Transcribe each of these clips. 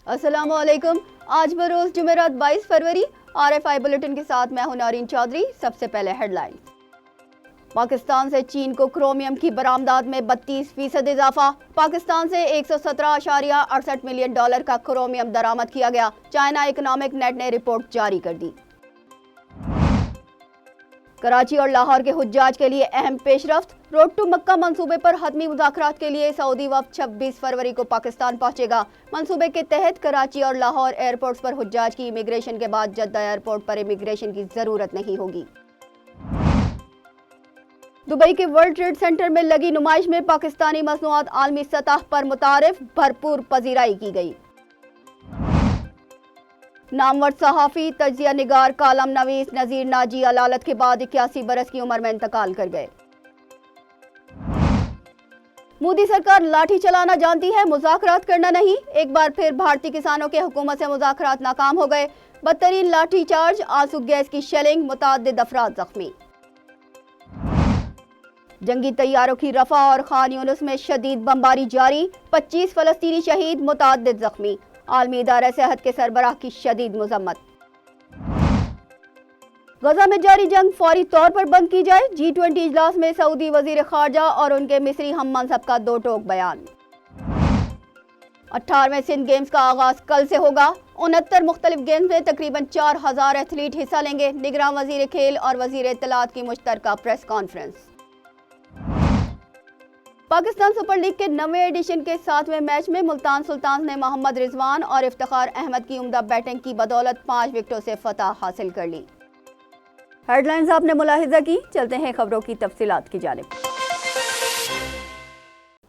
अस्सलाम वालेकुम। आज बरोज जुमेरात 22 फरवरी। RFI बुलेटिन के साथ मैं हूं नारिन चौधरी। सबसे पहले हेडलाइंस। पाकिस्तान से चीन को क्रोमियम की बरामदात में 32% इजाफा। पाकिस्तान से $117.68 मिलियन का क्रोमियम दरामद किया गया। चाइना इकोनॉमिक नेट ने रिपोर्ट जारी कर दी। कराची और लाहौर के हुज्जाज के लिए अहम पेशरफ्त। रोड टू मक्का मंसूबे पर हतमी मुज़ाकरात के लिए सऊदी वफ्द 26 फरवरी को पाकिस्तान पहुंचेगा। मंसूबे के तहत कराची और लाहौर एयरपोर्ट्स पर हुज्जाज की इमिग्रेशन के बाद जद्दा एयरपोर्ट पर इमिग्रेशन की जरूरत नहीं होगी। दुबई के वर्ल्ड ट्रेड सेंटर में लगी नुमाइश में पाकिस्तानी मसनूआत आलमी सतह पर मुतारिफ, भरपूर पजीराई की गई। नामवर सहाफ़ी तजिया निगार कालम नवीस नज़ीर नाजी अलालत के बाद 81 बरस की उम्र में इंतकाल कर गए। मोदी सरकार लाठी चलाना जानती है, मुज़ाकरात करना नहीं। एक बार फिर भारतीय किसानों के हुकूमत से मुज़ाकरात नाकाम हो गए। बदतरीन लाठी चार्ज, आंसू गैस की शेलिंग, मुतअद्दिद अफराद जख्मी। जंगी तैयारों की रफा और खान यूनुस में शदीद बमबारी जारी, 25 फलस्तीनी शहीद, मुतअद्दिद जख्मी। आलमी इदारा सेहत के सरबराह की शदीद मजम्मत। गजा में जारी जंग फौरी तौर पर बंद की जाए। G20 इजलास में सऊदी वजीर खारजा और उनके मिस्री हम मनसब का दो टोक बयान। 18वें सिंध गेम्स का आगाज कल से होगा। 69 मुख्तलिफ गेम्स में तकरीबन 4000 एथलीट हिस्सा लेंगे। निगरान वजीर खेल और वजीर इत्तलात की मुश्तरका press conference. Pakistan super league के 9वें एडिशन के 7वें मैच में मुल्तान सुल्तान ने मोहम्मद रिजवान और इफ्तिखार अहमद की उम्दा बैटिंग की बदौलत 5 विकेटों से फतह हासिल कर ली। हेडलाइंस आपने मुलाहिजा की। चलते हैं खबरों की तफसीलात की जानिब।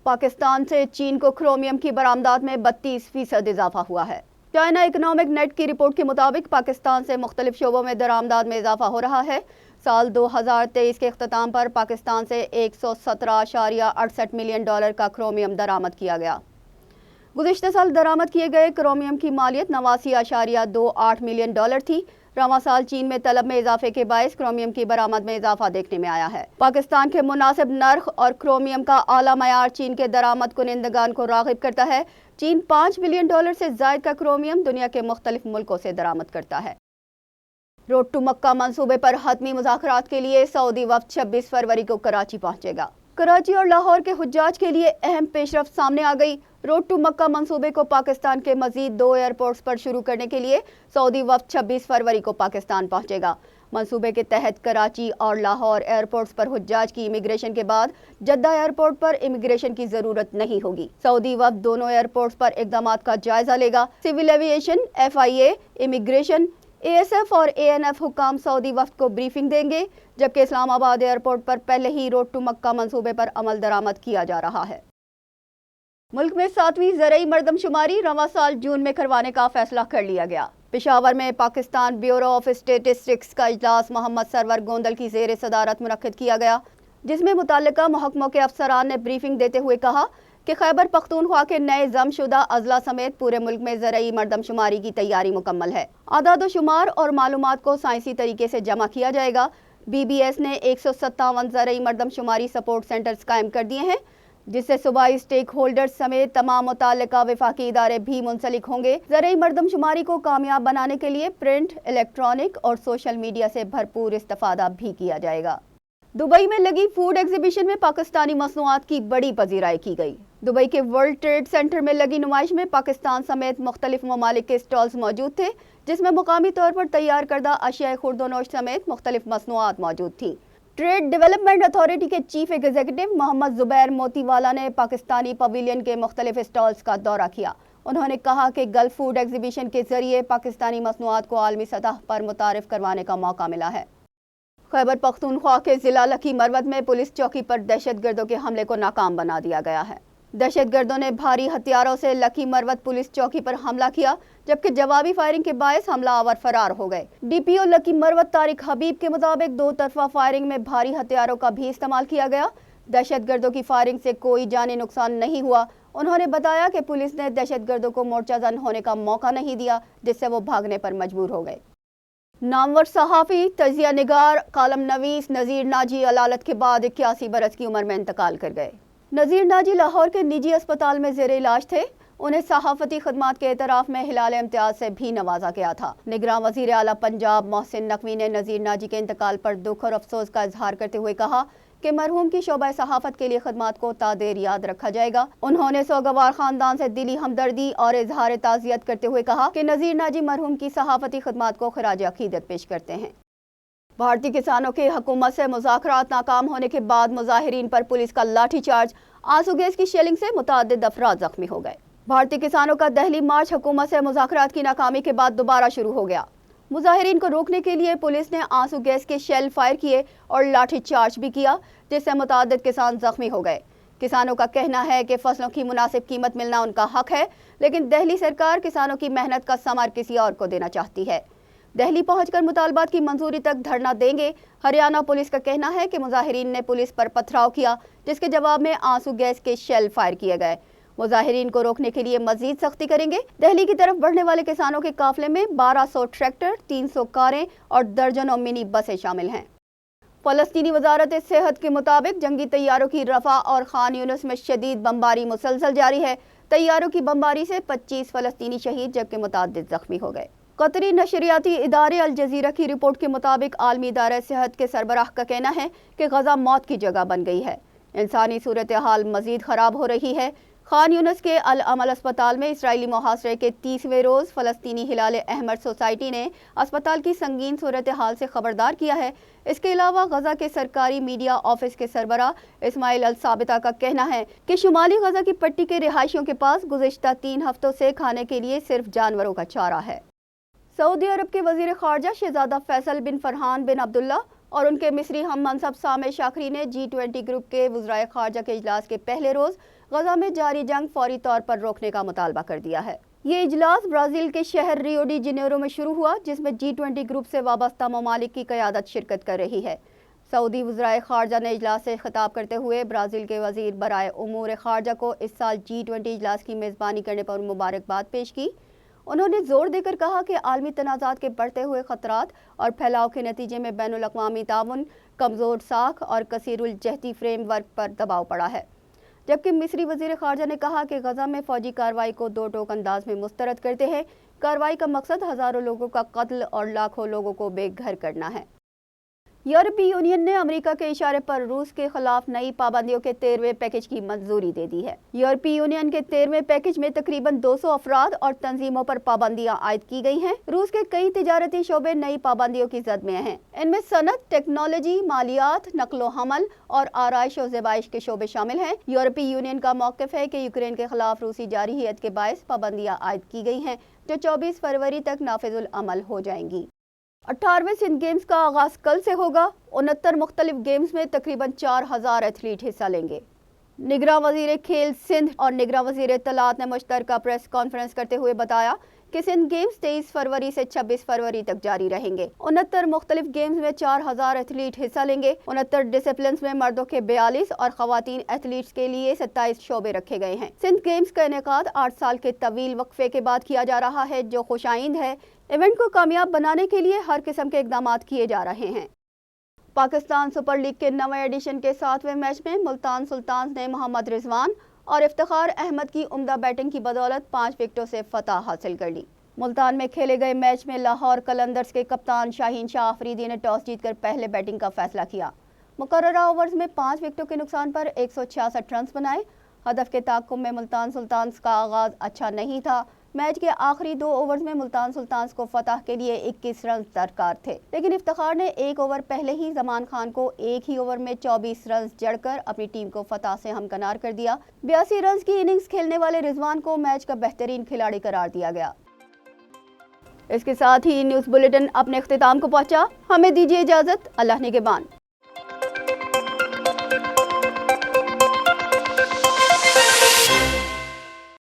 पाकिस्तान से चीन को क्रोमियम की बरामदात में 32% इजाफा हुआ है। चाइना इकोनॉमिक नेट की रिपोर्ट के मुताबिक पाकिस्तान से मुख्तलिफ शोबों में दरामदात में इजाफा हो रहा है। साल 2023 के अख्ताम पर पाकिस्तान से $117.68 मिलियन का क्रोमियम दरामद किया गया। गुज़िश्ता साल दरामद किए गए क्रोमियम की मालियत $89.28 मिलियन थी। रवां साल चीन में तलब में इजाफे के बायस क्रोमियम की बरामद में इजाफा देखने में आया है। पाकिस्तान के मुनासिब नर्ख और क्रोमियम का आला मयार चीन के दरामद कुनिंदगान को राग़िब करता है। चीन $5 बिलियन से ज़ायद का क्रोमियम दुनिया के मुख्तलिफ मुल्कों से दरामद करता है। रोड टू मक्का मंसूबे पर हतमी मुज़ाकरात के लिए सऊदी वफ्द 26 फरवरी को कराची पहुंचेगा। कराची और लाहौर के हुज्जाज के लिए अहम पेशरफ्त सामने आ गई। रोड टू मक्का मंसूबे को पाकिस्तान के मजीद 2 एयरपोर्ट्स पर शुरू करने के लिए सऊदी वफ्द 26 फरवरी को पाकिस्तान पहुंचेगा। मंसूबे के तहत कराची और लाहौर एयरपोर्ट्स पर हुज्जाज की इमिग्रेशन के बाद जद्दा एयरपोर्ट पर इमिग्रेशन की जरूरत नहीं होगी। सऊदी वफ्द दोनों एयरपोर्ट्स पर इक़दामात का जायजा लेगा। Civil aviation, FIA, immigration, ASF और ANF हुकाम सऊदी वफ्द को ब्रीफिंग देंगे, जबकि इस्लामाबाद एयरपोर्ट पर पहले ही रोड टू मक्का मंसूबे पर अमल दरामद किया जा रहा है। मुल्क में 7वीं ज़रई मरदमशुमारी रवां साल जून में करवाने का फैसला कर लिया गया। पेशावर में पाकिस्तान ब्यूरो ऑफ स्टेटिस्टिक्स का इजलास मोहम्मद सरवर गोंदल की ज़ेर सदारत मुनक्किद किया गया, जिसमें मुतल्लिका महकमों के अफसरान ने ब्रीफिंग देते हुए कहा कि खैबर पख्तूनख्वा के नए जमशुदा अजला समेत पूरे मुल्क में ज़रई मरदमशुमारी की तैयारी मुकम्मल है। आदाद शुमार और मालूमात को साइंसी तरीके से जमा किया जाएगा। BBS ने 157 ज़रई मरदमशुमारी सपोर्ट सेंटर्स कायम कर दिए हैं, जिससे सूबाई स्टेक होल्डर्स समेत तमाम मुताल्लिका वफाकी इदारे भी मुंसलिक होंगे। ज़रई मरदमशुमारी को कामयाब बनाने के लिए प्रिंट, इलेक्ट्रॉनिक और सोशल मीडिया से भरपूर इस्तिफादा भी किया जाएगा। दुबई में लगी फूड एग्जीबिशन में पाकिस्तानी मसनूआत की बड़ी पजीराई की गई। दुबई के वर्ल्ड ट्रेड सेंटर में लगी नुमाइश में पाकिस्तान समेत मुख्तलिफ ममालिक के स्टॉल्स मौजूद थे, जिसमें मुकामी तौर पर तैयार करदा अशिया खुर्दोनोश समेत मुख्तलिफ मसनूआत मौजूद थी। ट्रेड डेवलपमेंट अथॉरिटी के चीफ एग्जीक्यूटिव मोहम्मद जुबैर मोतीवाला ने पाकिस्तानी पवेलियन के मुख्तलिफ स्टॉल्स का दौरा किया। उन्होंने कहा कि गल्फ फूड एग्जीबिशन के जरिए पाकिस्तानी मसनूआत को आलमी सतह पर मुतारिफ करवाने का मौका मिला है। खैबर पख्तूनख्वा के जिला लकी मरवत में पुलिस चौकी पर दहशतगर्दों के हमले को नाकाम बना दिया गया है। दहशतगर्दों ने भारी हथियारों से लकी मरवत पुलिस चौकी पर हमला किया, जबकि जवाबी फायरिंग के बायस हमलावर फरार हो गए। DPO लकी मरवत तारिक हबीब के मुताबिक 2 तरफा फायरिंग में भारी हथियारों का भी इस्तेमाल किया गया। दहशतगर्दों की फायरिंग से कोई जानी नुकसान नहीं हुआ। उन्होंने बताया कि पुलिस ने दहशतगर्दों को मोर्चाजन होने का मौका नहीं दिया, जिससे वो भागने पर मजबूर हो गए। नामवर सहाफ़ी तजिया निगार कालम नवीस नज़ीर नाजी अलालत के बाद 81 बरस की उम्र में इंतकाल कर गए। नज़ीर नाजी लाहौर के निजी अस्पताल में ज़ेर इलाज थे। انہیں صحافتی خدمات کے اعتراف میں ہلال امتیاز سے بھی نوازا گیا تھا۔ نگراں وزیر اعلیٰ پنجاب محسن نقوی نے نذیر ناجی کے انتقال پر دکھ اور افسوس کا اظہار کرتے ہوئے کہا کہ مرحوم کی شعبہ صحافت کے لیے خدمات کو تا دیر یاد رکھا جائے گا۔ انہوں نے سوگوار خاندان سے دلی ہمدردی اور اظہار تعزیت کرتے ہوئے کہا کہ نذیر ناجی مرحوم کی صحافتی خدمات کو خراج عقیدت پیش کرتے ہیں۔ بھارتی کسانوں کے حکومت سے مذاکرات ناکام ہونے کے بعد مظاہرین پر پولیس کا لاٹھی چارج، آنسو گیس کی شیلنگ سے متعدد افراد زخمی ہو گئے۔ بھارتی کسانوں کا دہلی مارچ حکومت سے مذاکرات کی ناکامی کے بعد دوبارہ شروع ہو گیا۔ مظاہرین کو روکنے کے لیے پولیس نے آنسو گیس کے شیل فائر کیے اور لاٹھی چارج بھی کیا، جس سے متعدد کسان زخمی ہو گئے۔ کسانوں کا کہنا ہے کہ فصلوں کی مناسب قیمت ملنا ان کا حق ہے، لیکن دہلی سرکار کسانوں کی محنت کا ثمر کسی اور کو دینا چاہتی ہے۔ دہلی پہنچ کر مطالبات کی منظوری تک دھرنا دیں گے۔ ہریانہ پولیس کا کہنا ہے کہ مظاہرین نے پولیس پر پتھراؤ کیا، جس کے جواب میں آنسو گیس کے شیل فائر کیے گئے۔ مظاہرین کو روکنے کے لیے مزید سختی کریں گے۔ دہلی کی طرف بڑھنے والے کسانوں کے قافلے میں 1200 ٹریکٹر، 300 کاریں اور درجنوں منی بسیں شامل ہیں۔ فلسطینی وزارت صحت کے مطابق جنگی طیاروں کی رفح اور خان یونس میں شدید بمباری مسلسل جاری ہے۔ طیاروں کی بمباری سے 25 فلسطینی شہید جبکہ متعدد زخمی ہو گئے۔ قطری نشریاتی ادارے الجزیرہ کی رپورٹ کے مطابق عالمی ادارہ صحت کے سربراہ کا کہنا ہے کہ غزہ موت کی جگہ بن گئی ہے۔ انسانی صورتحال مزید خراب ہو رہی ہے۔ خان یونس کے العمل اسپتال میں اسرائیلی محاصرے کے 30ویں روز فلسطینی ہلال احمر سوسائٹی نے اسپتال کی سنگین صورتحال سے خبردار کیا ہے۔ اس کے علاوہ غزہ کے سرکاری میڈیا آفس کے سربراہ اسماعیل الثابتہ کا کہنا ہے کہ شمالی غزہ کی پٹی کے رہائشیوں کے پاس گزشتہ 3 ہفتوں سے کھانے کے لیے صرف جانوروں کا چارہ ہے۔ سعودی عرب کے وزیر خارجہ شہزادہ فیصل بن فرحان بن عبداللہ اور ان کے مصری ہم منصب سامع شاکری نے G20 گروپ کے وزرائے خارجہ کے اجلاس کے پہلے روز غزہ میں جاری جنگ فوری طور پر روکنے کا مطالبہ کر دیا ہے۔ یہ اجلاس برازیل کے شہر ریو ڈی جنیرو میں شروع ہوا، جس میں G20 گروپ سے وابستہ ممالک کی قیادت شرکت کر رہی ہے۔ سعودی وزرائے خارجہ نے اجلاس سے خطاب کرتے ہوئے برازیل کے وزیر برائے امور خارجہ کو اس سال G20 اجلاس کی میزبانی کرنے پر مبارکباد پیش کی۔ انہوں نے زور دے کر کہا کہ عالمی تنازعات کے بڑھتے ہوئے خطرات اور پھیلاؤ کے نتیجے میں بین الاقوامی تعاون، کمزور ساکھ اور کثیر الجہتی فریم ورک پر دباؤ پڑا ہے، جبکہ مصری وزیر خارجہ نے کہا کہ غزہ میں فوجی کارروائی کو 2 ٹوک انداز میں مسترد کرتے ہیں۔ کارروائی کا مقصد ہزاروں لوگوں کا قتل اور لاکھوں لوگوں کو بے گھر کرنا ہے۔ یورپی یونین نے امریکہ کے اشارے پر روس کے خلاف نئی پابندیوں کے 13ویں پیکج کی منظوری دے دی ہے۔ یورپی یونین کے 13ویں پیکج میں تقریباً 200 افراد اور تنظیموں پر پابندیاں عائد کی گئی ہیں۔ روس کے کئی تجارتی شعبے نئی پابندیوں کی زد میں ہیں۔ ان میں صنعت، ٹیکنالوجی، مالیات، نقل و حمل اور آرائش و زیبائش کے شعبے شامل ہیں۔ یورپی یونین کا موقف ہے کہ یوکرین کے خلاف روسی جارحیت کے باعث پابندیاں عائد کی گئی ہیں، جو 24 فروری تک نافذ العمل ہو جائیں گی۔ 18ویں سندھ گیمز کا آغاز کل سے ہوگا۔ 69 مختلف گیمز میں تقریباً 4000 ایتھلیٹ حصہ لیں گے۔ نگراں وزیر کھیل سندھ اور نگراں وزیر اطلاعات نے مشترکہ پریس کانفرنس کرتے ہوئے بتایا کہ سندھ گیمز 23 فروری سے 26 فروری تک جاری رہیں گے۔ 69 مختلف گیمز میں 4000 ایتھلیٹ حصہ لیں گے۔ 69 ڈسپلنز میں مردوں کے 42 اور خواتین ایتھلیٹس کے لیے 27 شعبے رکھے گئے ہیں۔ سندھ گیمز کا انعقاد 8 سال کے طویل وقفے کے بعد کیا جا رہا ہے، جو خوش آئند ہے۔ ایونٹ کو کامیاب بنانے کے لیے ہر قسم کے اقدامات کیے جا رہے ہیں۔ پاکستان سپر لیگ کے 9ویں ایڈیشن کے 7ویں میچ میں ملتان سلطانز نے محمد رضوان اور افتخار احمد کی عمدہ بیٹنگ کی بدولت 5 وکٹوں سے فتح حاصل کر لی۔ ملتان میں کھیلے گئے میچ میں لاہور قلندرز کے کپتان شاہین شاہ آفریدی نے ٹاس جیت کر پہلے بیٹنگ کا فیصلہ کیا۔ مقررہ اوورز میں 5 وکٹوں کے نقصان پر 166 رنز بنائے۔ ہدف کے تعاقب میں ملتان سلطانز کا آغاز اچھا نہیں تھا۔ میچ کے آخری 2 اوورز میں ملتان سلطانز کو فتح کے لیے 21 رنز درکار تھے، لیکن افتخار نے 1 اوور پہلے ہی زمان خان کو ایک ہی اوور میں 24 رنز جڑ کر اپنی ٹیم کو فتح سے ہمکنار کر دیا۔ 82 رنز کی اننگز کھیلنے والے رضوان کو میچ کا بہترین کھلاڑی قرار دیا گیا۔ اس کے ساتھ ہی نیوز بلیٹن اپنے اختتام کو پہنچا۔ ہمیں دیجیے اجازت۔ اللہ نگہبان۔